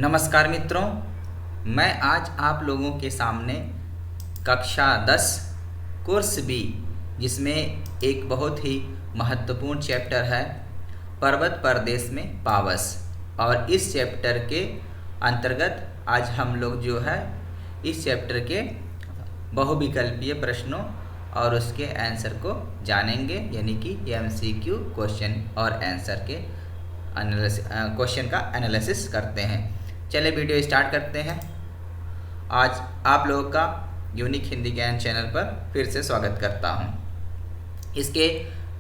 नमस्कार मित्रों, मैं आज आप लोगों के सामने कक्षा 10 कोर्स बी, जिसमें एक बहुत ही महत्वपूर्ण चैप्टर है पर्वत प्रदेश में पावस। और इस चैप्टर के अंतर्गत आज हम लोग जो है इस चैप्टर के बहुविकल्पीय प्रश्नों और उसके आंसर को जानेंगे, यानी कि MCQ क्वेश्चन और आंसर के क्वेश्चन का एनालिसिस करते हैं। चलिए वीडियो स्टार्ट करते हैं। आज आप लोगों का यूनिक हिंदी ज्ञान चैनल पर फिर से स्वागत करता हूं। इसके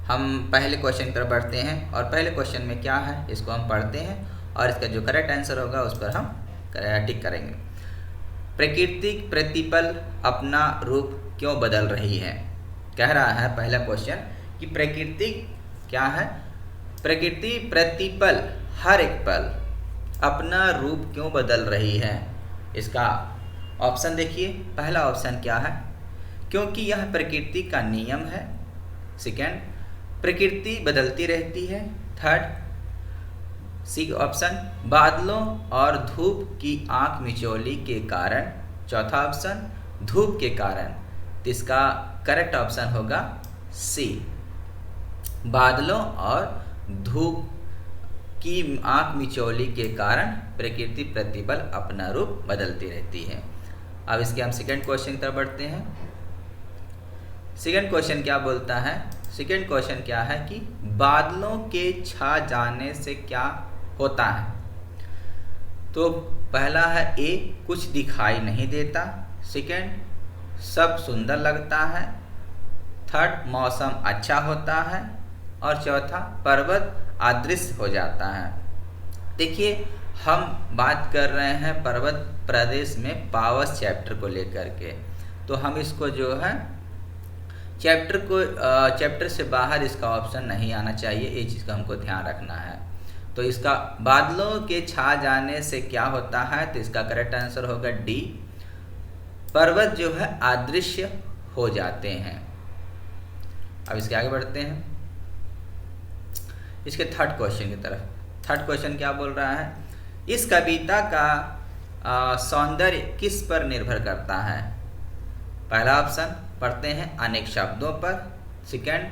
हम पहले क्वेश्चन पर बढ़ते हैं और पहले क्वेश्चन में क्या है इसको हम पढ़ते हैं और इसका जो करेक्ट आंसर होगा उस पर हम टिक करेंगे। प्राकृतिक प्रतिपल अपना रूप क्यों बदल रही है? कह रहा है पहला क्वेश्चन कि प्राकृतिक क्या है, प्रकृति प्रतिपल हर एक पल अपना रूप क्यों बदल रही है। इसका ऑप्शन देखिए, पहला ऑप्शन क्या है, क्योंकि यह प्रकृति का नियम है। सेकंड, प्रकृति बदलती रहती है। थर्ड सी ऑप्शन, बादलों और धूप की आंख मिचौली के कारण। चौथा ऑप्शन, धूप के कारण। तो इसका करेक्ट ऑप्शन होगा सी, बादलों और धूप की आंख मिचौली के कारण प्रकृति प्रतिपल अपना रूप बदलती रहती है। अब इसके हम सेकंड क्वेश्चन की तरफ बढ़ते हैं। सेकंड क्वेश्चन क्या बोलता है? सेकंड क्वेश्चन क्या है कि बादलों के छा जाने से क्या होता है। तो पहला है ए, कुछ दिखाई नहीं देता। सेकंड, सब सुंदर लगता है। थर्ड, मौसम अच्छा होता है। और चौथा, पर्वत अदृश्य हो जाता है। देखिए, हम बात कर रहे हैं पर्वत प्रदेश में पावस चैप्टर को लेकर के, तो हम इसको जो है चैप्टर से बाहर इसका ऑप्शन नहीं आना चाहिए, ये चीज़ का हमको ध्यान रखना है। तो इसका बादलों के छा जाने से क्या होता है, तो इसका करेक्ट आंसर होगा डी, पर्वत जो है अदृश्य हो जाते हैं। अब इसके आगे बढ़ते हैं इसके थर्ड क्वेश्चन की तरफ। थर्ड क्वेश्चन क्या बोल रहा है, इस कविता का सौंदर्य किस पर निर्भर करता है। पहला ऑप्शन पढ़ते हैं, अनेक शब्दों पर। सेकंड,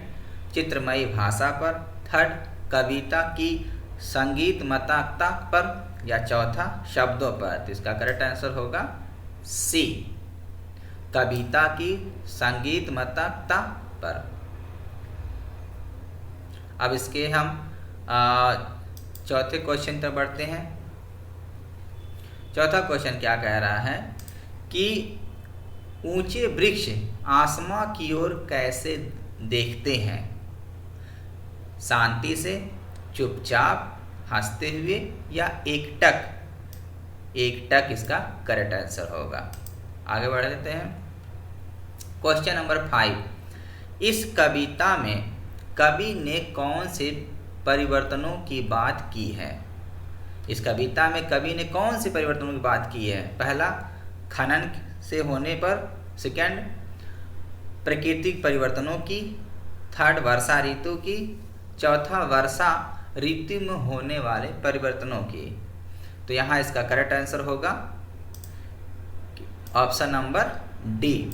चित्रमयी भाषा पर। थर्ड, कविता की संगीतमयता पर। या चौथा, शब्दों पर। तो इसका करेक्ट आंसर होगा सी, कविता की संगीतमयता पर। अब इसके हम चौथे क्वेश्चन तक बढ़ते हैं। चौथा क्वेश्चन क्या कह रहा है कि ऊंचे वृक्ष आसमां की ओर कैसे देखते हैं, शांति से, चुपचाप, हंसते हुए या एकटक। एकटक इसका करेक्ट आंसर होगा। आगे बढ़ लेते हैं क्वेश्चन नंबर 5। इस कविता में कवि ने कौन से परिवर्तनों की बात की है। इस कविता में कवि ने कौन से परिवर्तनों की बात की है। पहला, खनन से होने पर। सेकंड, प्राकृतिक परिवर्तनों की। थर्ड, वर्षा ऋतु की। चौथा, वर्षा ऋतु में होने वाले परिवर्तनों की। तो यहाँ इसका करेक्ट आंसर होगा ऑप्शन नंबर डी,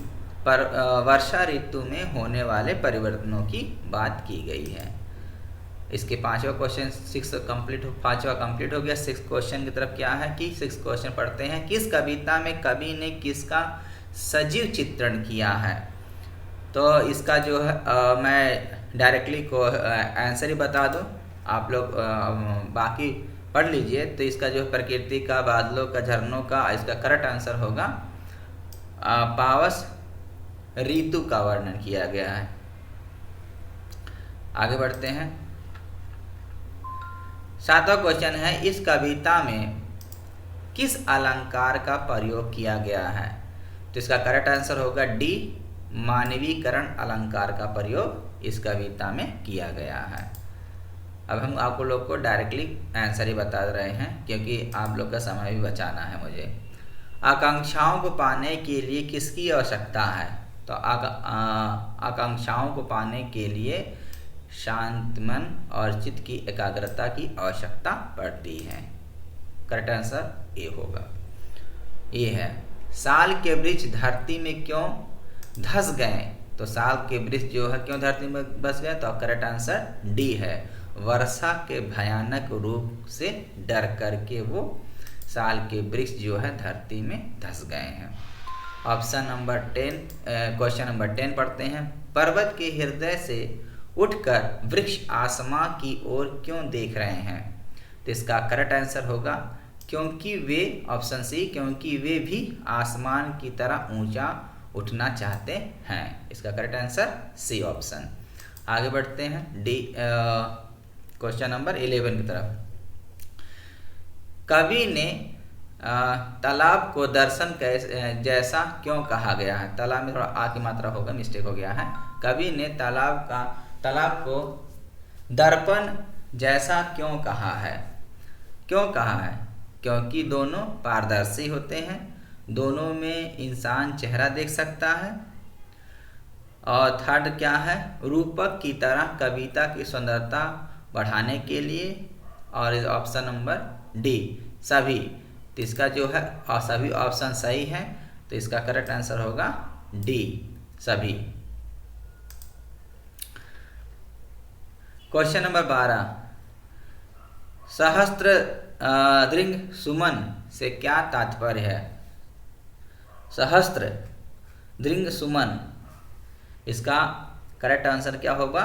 पर वर्षा ऋतु में होने वाले परिवर्तनों की बात की गई है। इसके पांचवा क्वेश्चन पांचवा कंप्लीट हो गया। सिक्स क्वेश्चन की तरफ क्या है कि सिक्स क्वेश्चन पढ़ते हैं, किस कविता में कवि ने किसका सजीव चित्रण किया है। तो इसका जो है मैं डायरेक्टली को आंसर ही बता दूं, आप लोग बाकी पढ़ लीजिए। तो इसका जो प्रकृति का, बादलों का, झरनों का, इसका करेक्ट आंसर होगा पावस ऋतु का वर्णन किया गया है। आगे बढ़ते हैं। सातवां क्वेश्चन है, इस कविता में किस अलंकार का प्रयोग किया गया है। तो इसका करेक्ट आंसर होगा डी, मानवीकरण अलंकार का प्रयोग इस कविता में किया गया है। अब हम आप लोग को डायरेक्टली आंसर ही बता रहे हैं, क्योंकि आप लोग का समय भी बचाना है मुझे। आकांक्षाओं को पाने के लिए किसकी आवश्यकता है। तो आकांक्षाओं को पाने के लिए शांत मन और चित्त की एकाग्रता की आवश्यकता पड़ती है। करेक्ट आंसर ए होगा। ये है साल के वृक्ष धरती में क्यों धस गए, तो साल के वृक्ष जो है क्यों धरती में बस गए, तो करेक्ट आंसर डी है, वर्षा के भयानक रूप से डर करके वो साल के वृक्ष जो है धरती में धस गए हैं। ऑप्शन नंबर 10, क्वेश्चन नंबर 10 पढ़ते हैं। पर्वत के हृदय से उठकर वृक्ष आसमां की ओर क्यों देख रहे हैं, तो इसका करेक्ट आंसर होगा क्योंकि वे, ऑप्शन सी, क्योंकि वे भी आसमान की तरह ऊंचा उठना चाहते हैं। इसका करेक्ट आंसर सी ऑप्शन। आगे बढ़ते हैं डी, क्वेश्चन नंबर 11 की तरफ। कवि ने तालाब को दर्शन जैसा क्यों कहा गया है, तालाब में थोड़ा आ की मात्रा होगा, मिस्टेक हो गया है। कवि ने तालाब को दर्पण जैसा क्यों कहा है, क्यों कहा है, क्योंकि दोनों पारदर्शी होते हैं, दोनों में इंसान चेहरा देख सकता है, और थर्ड क्या है, रूपक की तरह कविता की सुंदरता बढ़ाने के लिए, और ऑप्शन नंबर डी सभी। तो इसका जो है सभी ऑप्शन सही है, तो इसका करेक्ट आंसर होगा डी सभी। क्वेश्चन नंबर 12, सहस्त्र दृंग सुमन से क्या तात्पर्य है, सहस्त्र दृंग सुमन, इसका करेक्ट आंसर क्या होगा,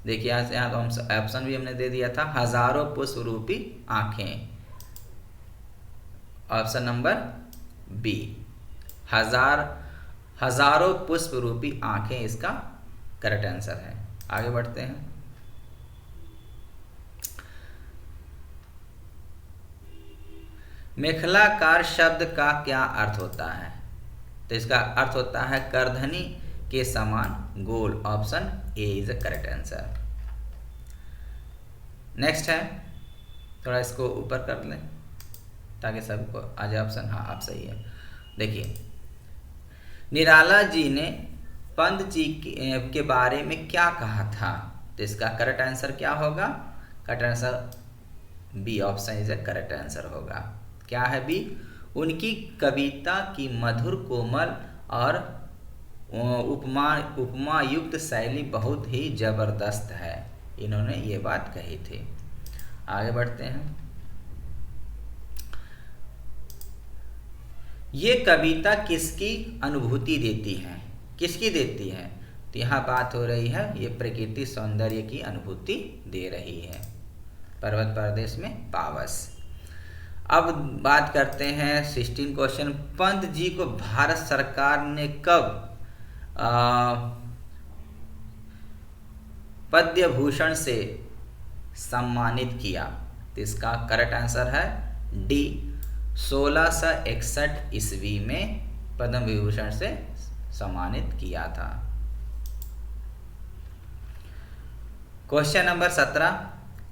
देखिए यहाँ तो हम ऑप्शन भी हमने दे दिया था, हजारों पुष्प रूपी आंखें, ऑप्शन नंबर बी, हजारों पुष्प रूपी आंखें इसका करेक्ट आंसर है। आगे बढ़ते हैं। मेखलाकार शब्द का क्या अर्थ होता है, तो इसका अर्थ होता है करधनी के समान गोल, option a is the correct answer. Next है, थोड़ा इसको ऊपर कर लें ताकि सबको आ जाए ऑप्शन, हाँ आप सही है। देखिए निराला जी ने पंत जी के बारे में क्या कहा था, तो इसका करेक्ट आंसर क्या होगा, correct answer b, option is the correct answer होगा। क्या है बी, उनकी कविता की मधुर कोमल और उपमा युक्त शैली बहुत ही जबरदस्त है, इन्होंने ये बात कही थी। आगे बढ़ते हैं। ये कविता किसकी अनुभूति देती है, किसकी देती है, तो यहाँ बात हो रही है ये प्रकृति सौंदर्य की अनुभूति दे रही है, पर्वत प्रदेश में पावस। अब बात करते हैं 16 क्वेश्चन। पंत जी को भारत सरकार ने कब पद्म भूषण से सम्मानित किया, तो इसका करेक्ट आंसर है डी, 1661 ईस्वी में पद्म विभूषण से सम्मानित किया था। क्वेश्चन नंबर 17,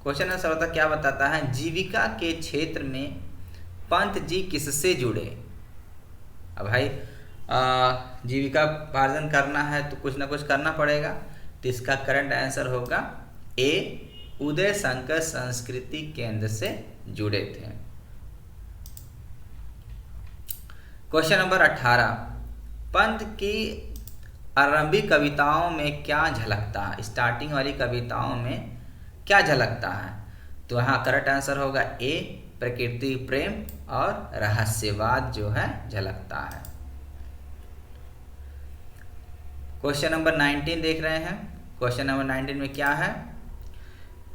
क्वेश्चन नंबर 17 क्या बताता है, जीविका के क्षेत्र में पंत जी किससे जुड़े। अब भाई जीविका पार्जन करना है तो कुछ ना कुछ करना पड़ेगा, तो इसका करंट आंसर होगा ए, उदय शंकर संस्कृति केंद्र से जुड़े थे। क्वेश्चन नंबर 18, पंत की आरंभिक कविताओं में क्या झलकता है, स्टार्टिंग वाली कविताओं में क्या झलकता है, तो यहाँ करेक्ट आंसर होगा ए, प्रकृति प्रेम और रहस्यवाद जो है झलकता है। क्वेश्चन नंबर 19 देख रहे हैं। क्वेश्चन नंबर 19 में क्या है,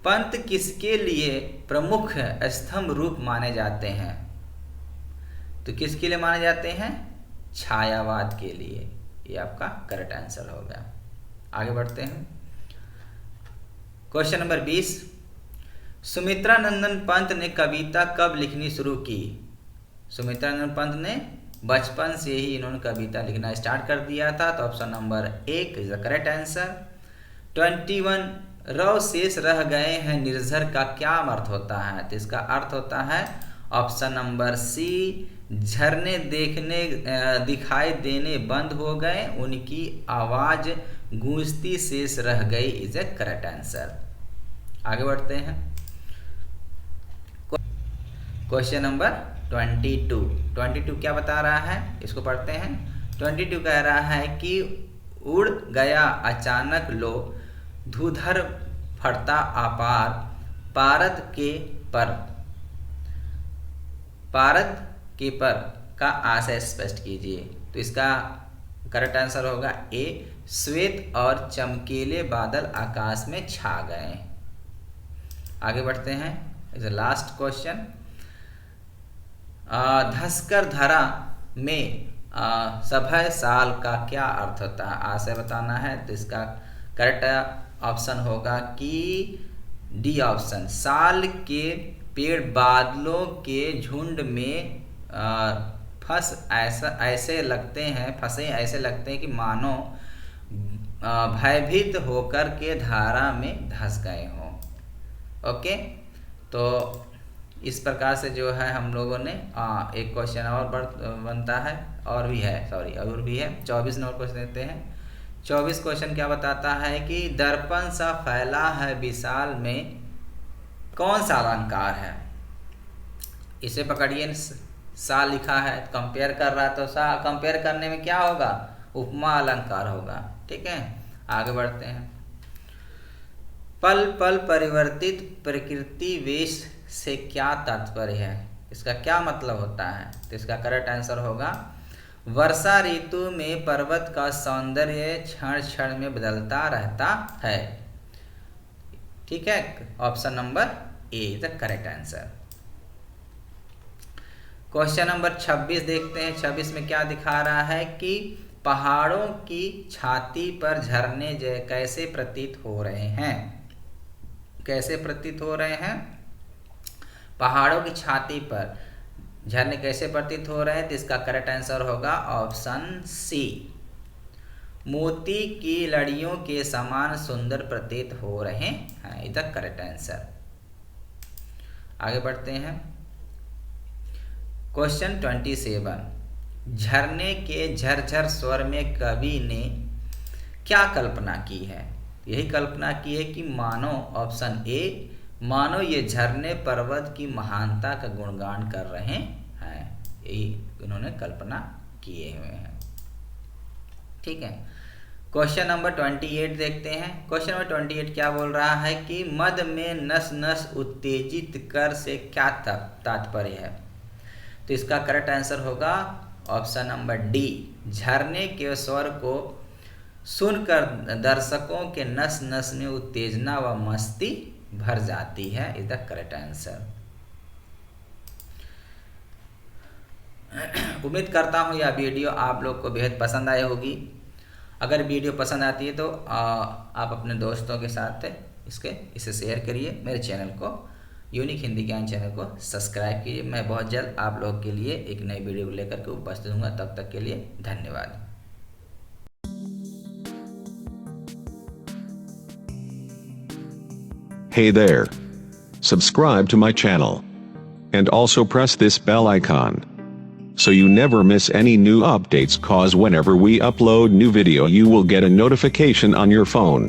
पंत किसके लिए प्रमुख स्तंभ रूप माने जाते हैं, तो किसके लिए माने जाते हैं, छायावाद के लिए, ये आपका करेक्ट आंसर होगा। आगे बढ़ते हैं। क्वेश्चन नंबर 20, सुमित्रा नंदन पंत ने कविता कब लिखनी शुरू की। सुमित्रा नंदन पंत ने बचपन से ही इन्होंने कविता लिखना स्टार्ट कर दिया था, तो option number 1 is the correct answer. 21 रव शेष रह गए हैं निर्झर का क्या अर्थ होता है, तो इसका अर्थ होता है ऑप्शन नंबर सी, झरने दिखाई देने बंद हो गए, उनकी आवाज गूंजती शेष रह गई इज ए करेक्ट आंसर। आगे बढ़ते हैं। क्वेश्चन नंबर 22 क्या बता रहा है, इसको पढ़ते हैं। 22 कह रहा है कि उड़ गया अचानक लो धूधर फटता अपार पारद के पर। पारद के पर का आशय स्पष्ट कीजिए। तो इसका करेक्ट आंसर होगा ए, श्वेत और चमकीले बादल आकाश में छा गए। आगे बढ़ते हैं, इज लास्ट क्वेश्चन। धसकर धरा में सभय साल का क्या अर्थ होता है, आशय बताना है। तो इसका करेक्ट ऑप्शन होगा कि डी ऑप्शन, साल के पेड़ बादलों के झुंड में फंसे ऐसे लगते हैं कि मानो भयभीत होकर के धारा में धंस गए हों। ओके, तो इस प्रकार से जो है हम लोगों ने एक क्वेश्चन और बनता है, और भी है 24 नंबर क्वेश्चन देते हैं। 24 क्वेश्चन क्या बताता है कि दर्पण सा फैला है विशाल में कौन सा अलंकार है। इसे पकड़िए, सा लिखा है, कंपेयर कर रहा है, तो सा कंपेयर करने में क्या होगा, उपमा अलंकार होगा। ठीक है, आगे बढ़ते हैं। पल पल परिवर्तित प्रकृति वेश से क्या तात्पर्य है, इसका क्या मतलब होता है। तो इसका करेक्ट आंसर होगा वर्षा ऋतु में पर्वत का सौंदर्य क्षण क्षण में बदलता रहता है। ठीक है, option number A is the correct answer. Question number 26 देखते हैं। 26 में क्या दिखा रहा है कि पहाड़ों की छाती पर झरने कैसे प्रतीत हो रहे हैं। कैसे प्रतीत हो रहे हैं, पहाड़ों की छाती पर झरने कैसे प्रतीत हो रहे हैं। तो इसका करेक्ट आंसर होगा ऑप्शन सी, मोती की लड़ियों के समान सुंदर प्रतीत हो रहे हैं। Is the correct answer. आगे बढ़ते हैं। क्वेश्चन 27, झरने के झरझर स्वर में कवि ने क्या कल्पना की है। यही कल्पना की है कि मानो, ऑप्शन ए, मानो ये झरने पर्वत की महानता का गुणगान कर रहे हैं। यही इन्होंने कल्पना किए हुए हैं। ठीक है, क्वेश्चन नंबर 28 देखते हैं। क्वेश्चन नंबर 28 क्या बोल रहा है कि मद में नस नस उत्तेजित कर से क्या तात्पर्य है। तो इसका करेक्ट आंसर होगा ऑप्शन नंबर डी, झरने के स्वर को सुनकर दर्शकों के नस नस में उत्तेजना व मस्ती भर जाती है। Is the correct answer. उम्मीद करता हूँ यह वीडियो आप लोग को बेहद पसंद आई होगी। अगर वीडियो पसंद आती है तो आप अपने दोस्तों के साथ इसे शेयर करिए। मेरे चैनल को, यूनिक हिंदी ज्ञान चैनल को सब्सक्राइब कीजिए। मैं बहुत जल्द आप लोग के लिए एक नई वीडियो लेकर के उपस्थित हूँगा। तब तक के लिए धन्यवाद। Hey there. Subscribe to my channel. And also press this bell icon. So you never miss any new updates, cause whenever we upload new video you will get a notification on your phone.